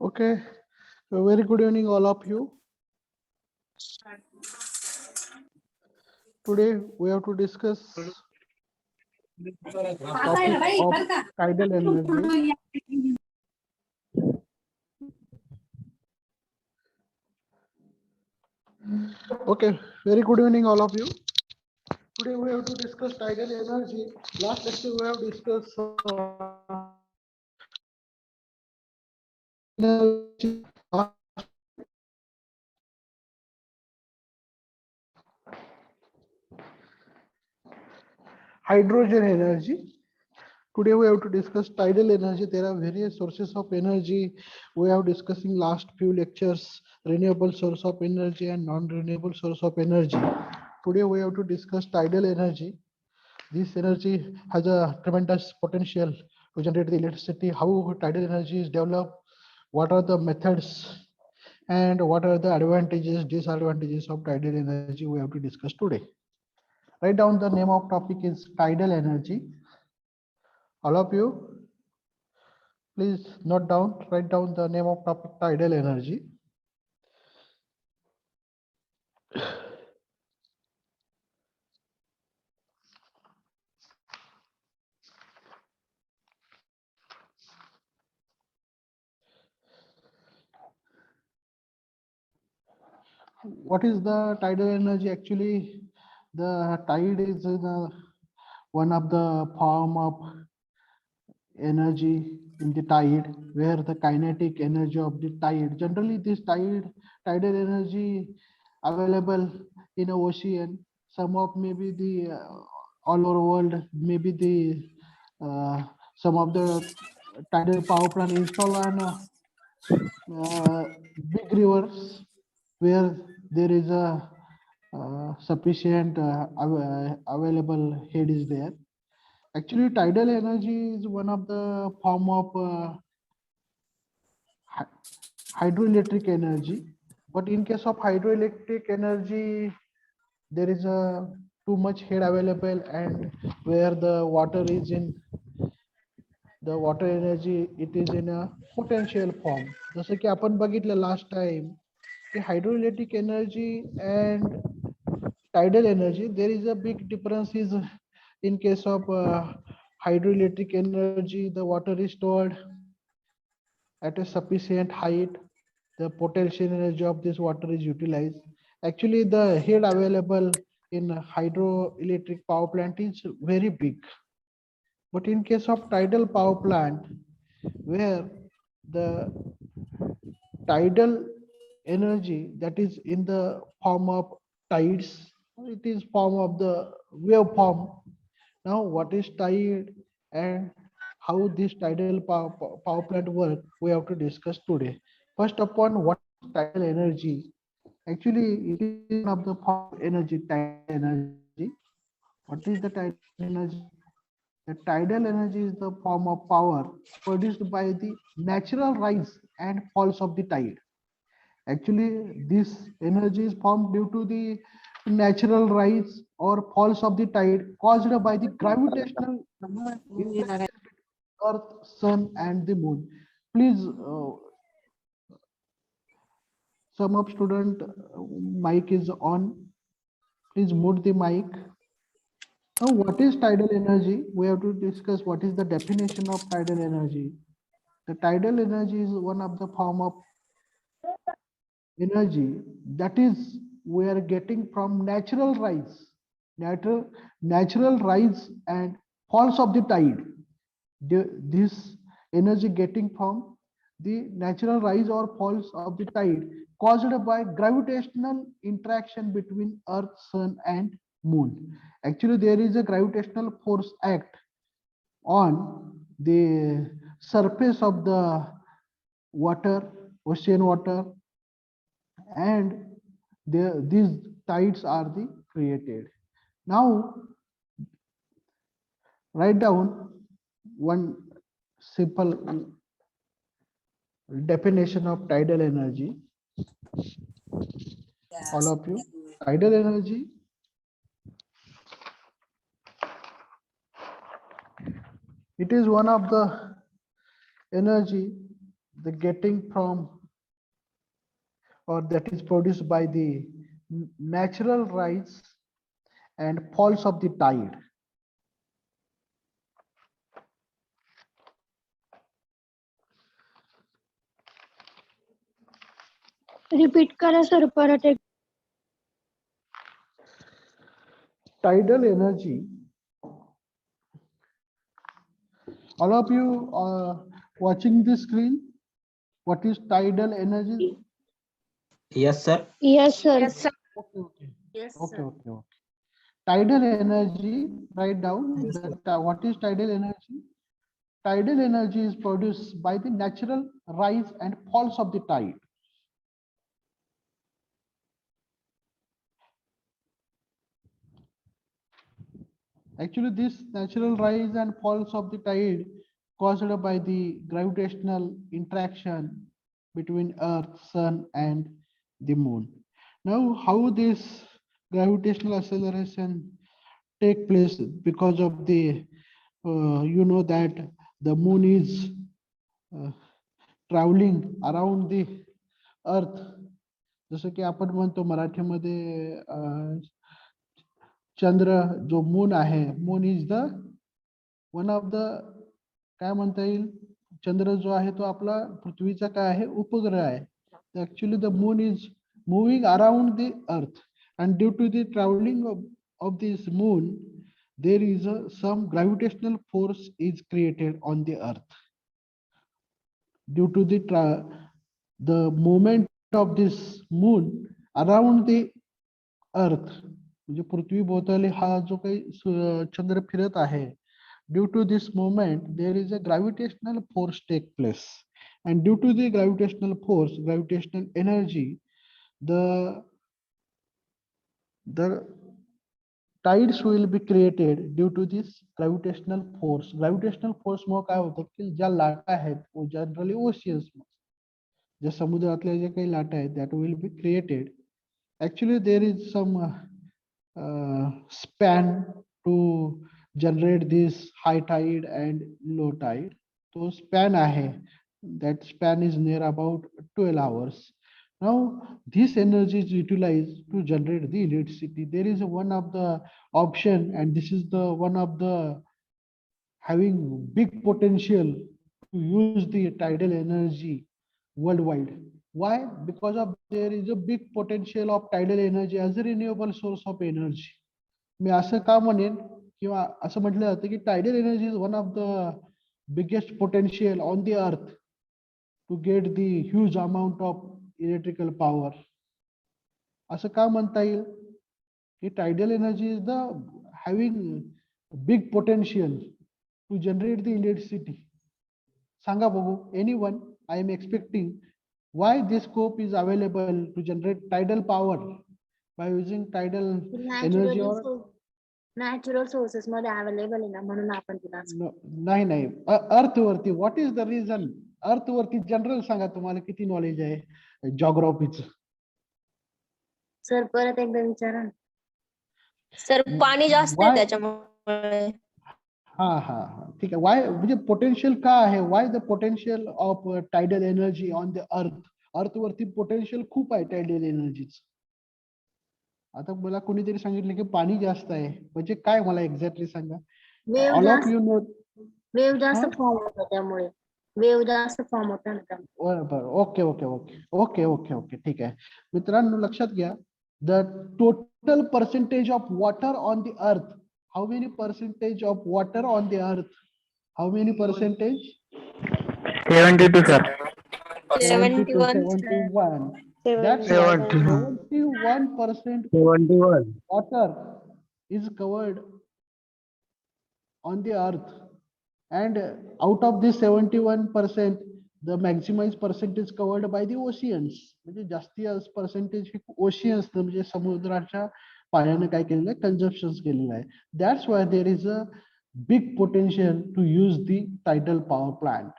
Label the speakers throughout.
Speaker 1: Okay, a very good evening, all of you. Today we have to discuss topic of tidal energy. Okay, very good evening, all of you. Today we have to discuss tidal energy. Last lecture we have discussed energy, hydrogen energy. Today we have to discuss tidal energy. There are various sources of energy. We have discussing last few lectures, renewable source of energy and non-renewable source of energy. Today we have to discuss tidal energy. This energy has a tremendous potential to generate the electricity. How tidal energy is developed, what are the methods, and what are the advantages, disadvantages of tidal energy we have to discuss today. Write down the name of topic is tidal energy. All of you, please note down, write down the name of topic tidal energy. What is the tidal energy? Actually, the tide is one of the form of energy in the tide, where the kinetic energy of the tide, generally this tidal energy available in the ocean, some of maybe the all over world, maybe the some of the tidal power plant installed on big rivers where there is a sufficient available head is there. Actually, tidal energy is one of the form of hydroelectric energy. But in case of hydroelectric energy, there is a too much head available, and where the water energy, it is in a potential form. जसं की आपण बघितलं last time की hydroelectric energy and tidal energy, there is a big difference is in case of hydroelectric energy, the water is stored at a sufficient height, the potential energy of this water is utilized. Actually, the head available in hydroelectric power plant is very big. But in case of tidal power plant, where the tidal energy that is in the form of tides, it is form of the wave form. Now, what is tide and how this tidal power plant work, we have to discuss today. First upon, what is tidal energy? Actually, it is one of the form of energy, tidal energy. What is the tidal energy? The tidal energy is the form of power produced by the natural rise and falls of the tide. Actually, this energy is formed due to the natural rise or falls of the tide caused by the gravitational interaction between Earth, Sun, and the Moon. Please, some of student mic is on. Please mute the mic. Now, what is tidal energy? We have to discuss what is the definition of tidal energy. The tidal energy is one of the form of energy that is we are getting from natural rise and falls of the tide. This energy getting from the natural rise or falls of the tide caused by gravitational interaction between Earth, Sun, and Moon. Actually, there is a gravitational force act on the surface of the water, ocean water, and these tides are the created. Now, write down one simple definition of tidal energy. All of you, tidal energy it is one of the energy the getting from, or that is produced by the natural rise and falls of the tide.
Speaker 2: Repeat करा sir परत एक.
Speaker 1: Tidal energy, all of you are watching the screen. What is tidal energy?
Speaker 3: Yes, sir.
Speaker 2: Yes sir.
Speaker 4: Yes, sir.
Speaker 1: Okay.
Speaker 4: Yes,
Speaker 1: Okay,
Speaker 4: sir.
Speaker 1: okay, okay. Tidal energy, write down that what is tidal energy? Tidal energy is produced by the natural rise and falls of the tide. Actually, this natural rise and falls of the tide caused by the gravitational interaction between Earth, Sun, and the Moon. Now, how this gravitational acceleration take place? Because of the, you know that the Moon is uh, traveling around the Earth. जसं की आपण म्हणतो मराठीमध्ये चंद्र जो moon आहे, moon is the one of the, काय म्हणता येईल, चंद्र जो आहे तो आपला पृथ्वीचा काय आहे, उपग्रह आहे. Actually the moon is moving around the earth, and due to the traveling of this moon, there is some gravitational force is created on the earth due to the movement of this moon around the earth. म्हणजे पृथ्वी भोवताली हा जो काही चंद्र फिरत आहे, due to this movement there is a gravitational force take place, and due to the gravitational force, gravitational energy, the tides will be created due to this gravitational force. Gravitational force मुळे काय होतं की ज्या लाटा आहेत generally oceans, ज्या समुद्रातल्या ज्या काही लाटा आहेत, that will be created. Actually there is some span to generate this high tide and low tide. So span ahe, that span is near about 12 hours. Now this energy is utilized to generate the electricity. There is one of the option, and this is the one of the having big potential to use the tidal energy worldwide. Why? Because of there is a big potential of tidal energy as a renewable source of energy. मी असं का म्हणेन, किंवा असं म्हटलं जातं की tidal energy is one of the biggest potential on the earth to get the huge amount of electrical power. असं का म्हणता येईल की tidal energy is the having big potential to generate the electricity. सांगा बघू, anyone? I am expecting why this scope is available to generate tidal power by using tidal energy or
Speaker 4: natural sources मध्ये available आहे ना, म्हणून आपण तिला
Speaker 1: नाही नाही earth वरती. What is the reason? Earth वरती जनरल सांगा, तुम्हाला किती नॉलेज आहे जॉग्राफीचं?
Speaker 4: सर परत एकदा विचारा.
Speaker 5: सर पाणी जास्त आहे त्याच्यामुळे.
Speaker 1: हा हा हा, ठीक आहे. वाय म्हणजे पोटेन्शियल का आहे? Why the potential of tidal energy on the earth? Earth वरती पोटेन्शियल खूप आहे टायडल एनर्जीच. आता मला कोणीतरी सांगितलं की पाणी जास्त आहे, म्हणजे काय? मला exactly Sanga. All of you know.
Speaker 4: Wave जास्त फॉर्म होतो त्यामुळे. वेव जास्त फॉर्म होता ना.
Speaker 1: बरोबर. Okay okay okay okay okay okay, ठीक आहे. मित्रांनो लक्षात घ्या, the total percentage of water on the earth. How many percentage of water on the earth? How many percentage?
Speaker 3: 72, sir.
Speaker 5: 71.
Speaker 1: 71. That's
Speaker 3: 71.
Speaker 1: 71%
Speaker 3: 71.
Speaker 1: water is covered on the earth, and out of this 71%, the maximized percentage covered by the oceans. म्हणजे जास्ती percentage oceans, म्हणजे समुद्राच्या पाण्याने काय केलेलं आहे, consumption केलेलं आहे. That's why there is a big potential to use the tidal power plant.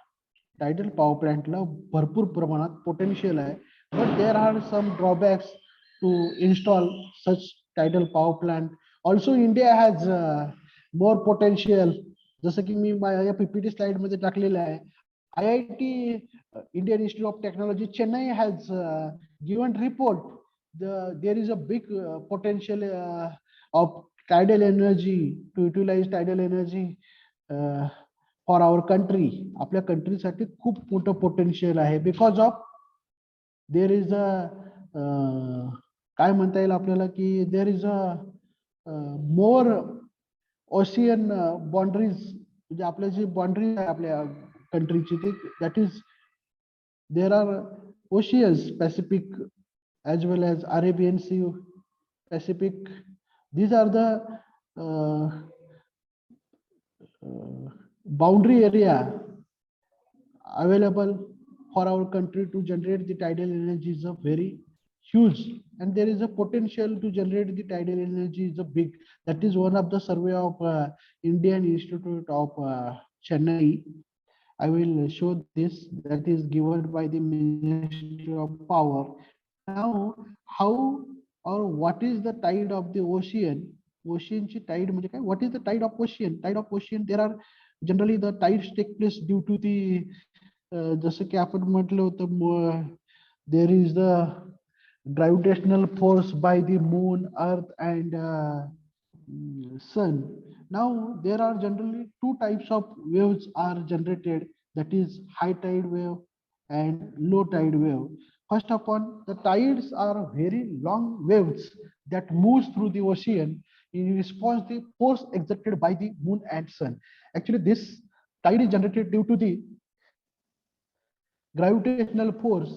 Speaker 1: Tidal power प्लांटला भरपूर प्रमाणात पोटेन्शियल आहे, but there are some drawbacks to install such tidal power plant. Also India has more potential. जसं की मी माझ्या PPT slide मध्ये टाकलेलं आहे, IIT, Indian Institute of Technology, Chennai has given report. There is a big potential of tidal energy, to utilize tidal energy for our country. आपल्या कंट्रीसाठी खूप मोठं potential आहे, because of there is a काय म्हणता येईल आपल्याला की there is a more ocean boundaries, म्हणजे आपल्या जी बाउंड्री आहे आपल्या कंट्रीची ती, that is there are oceans Pacific as well as Arabian Sea, Pacific. These are the boundary area available for our country to generate the tidal energy is a very huge, and there is a potential to generate the tidal energy is a big. That is one of the survey of Indian Institute of Chennai. I will show this, that is given by the Ministry of Power. Now, how or what is the tide of the ocean? Ocean ची tide म्हणजे काय? What is the tide of ocean? Tide of ocean, there are generally the tides take place due to the जसं की आपण म्हटलं होतं, there is the gravitational force by the moon, earth and sun. Now there are generally two types of waves are generated, that is high tide wave and low tide wave. First of all, the tides are very long waves that moves through the ocean in response to the force exerted by the moon and sun. Actually, this tide is generated due to the gravitational force,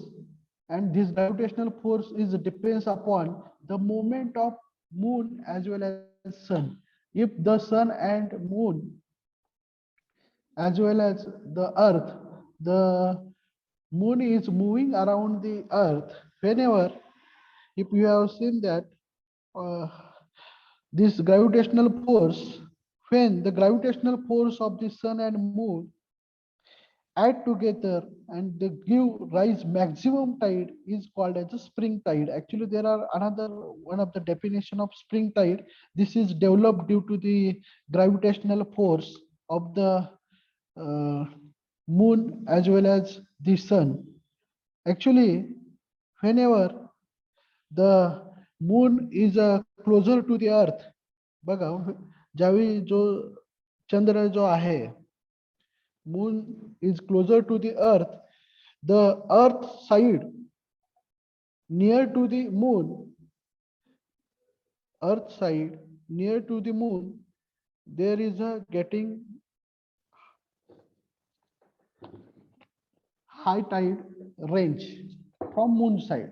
Speaker 1: and this gravitational force is depends upon the movement of moon as well as sun. If the sun and moon as well as the earth, the moon is moving around the earth, whenever, if you have seen that this gravitational force, when the gravitational force of the sun and moon add together and they give rise maximum tide is called as a spring tide. Actually, there are another one of the definition of spring tide. This is developed due to the gravitational force of the moon as well as the sun. Actually, whenever the moon is closer to the earth, बघा ज्यावेळी जो चंद्र जो आहे, moon is closer to the earth side near to the moon, earth side near to the moon, there is a getting high tide range from moon side.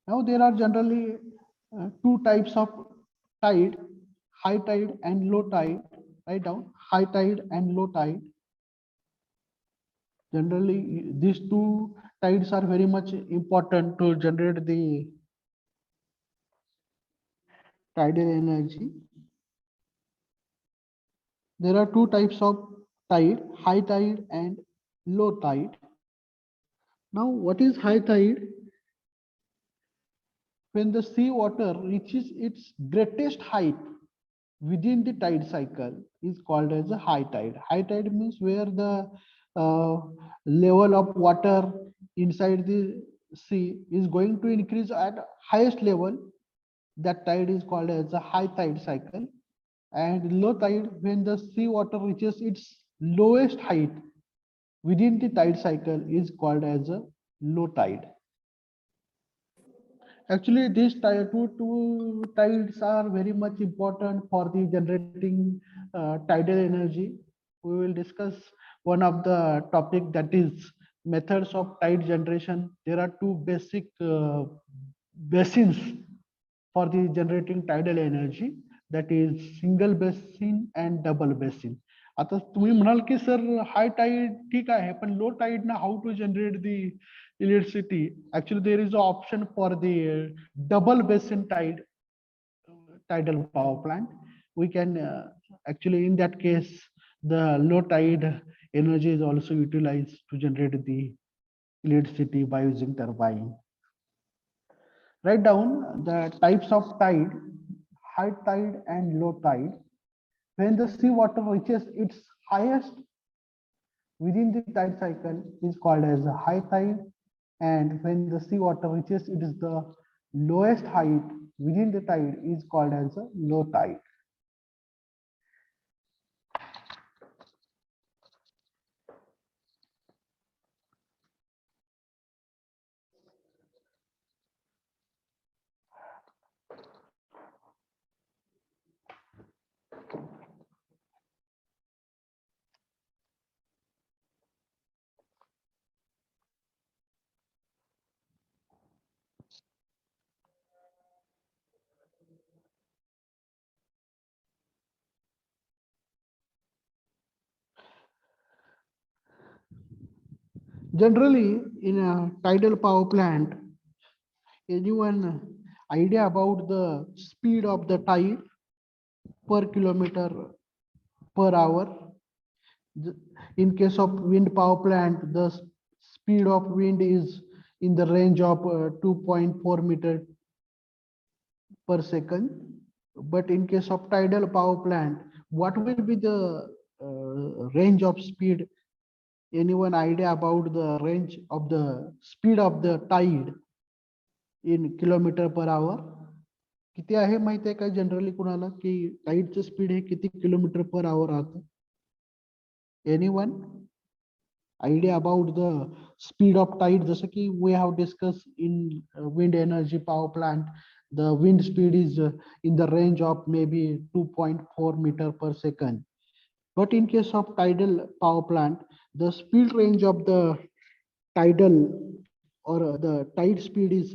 Speaker 1: Now there are generally two types of tide, high tide and low tide. Write down high tide and low tide. Generally, these two tides are very much important to generate the tidal energy. There are two types of tide, high tide and low tide. Now, what is high tide? When the sea water reaches its greatest height within the tide cycle is called as a high tide. High tide means where the level of water inside the sea is going to increase at highest level. That tide is called as a high tide cycle. And low tide, when the sea water reaches its lowest height within the tide cycle, is called as a low tide. Actually, these two tides are very much important for the generating tidal energy. We will discuss one of the topic, that is methods of tide generation. There are two basic basins for the generating tidal energy, that is single basin and double basin. आता तुम्ही म्हणाल की sir hi Tide ठीक आहे, पण low tide ना how to generate the electricity? Actually, there is an option for the double basin tidal power plant. We can actually, in that case, the low tide energy is also utilized to generate the electricity by using turbine. Write down the types of tide, high tide and low tide. When the sea water reaches its highest within the tide cycle is called as a high tide, and when the sea water reaches it is the lowest height within the tide is called as a low tide. Generally, in a tidal power plant, anyone idea about the speed of the tide per kilometer per hour? In case of wind power plant, the speed of wind is in the range of 2.4 meter per second. But in case of tidal power plant, what will be the range of speed? Anyone idea about the range of the speed of the tide in kilometer per hour? किती आहे माहिती आहे का generally कुणाला की टाईडचं speed हे किती kilometre per hour राहतं? Anyone idea about the speed of tide? जसं की we have discussed in wind energy power plant, the wind speed is in the range of maybe 2.4 meter per second. But in case of tidal power plant, the speed range of the tidal or the tide speed is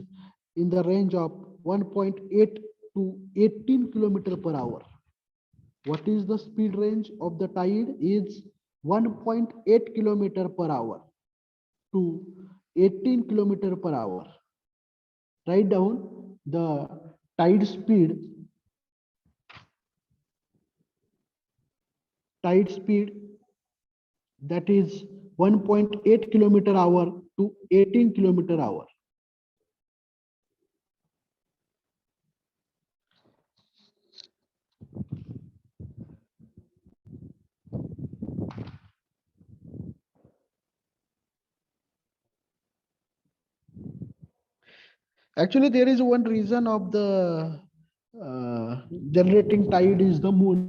Speaker 1: in the range of 1.8 to 18 kilometer per hour. What is the speed range of the tide? Is 1.8 kilometer per hour to 18 kilometer per hour. Write down the tide speed that is 1.8 kilometer hour to 18 kilometer hour. Actually, there is one reason of the generating tide is the moon.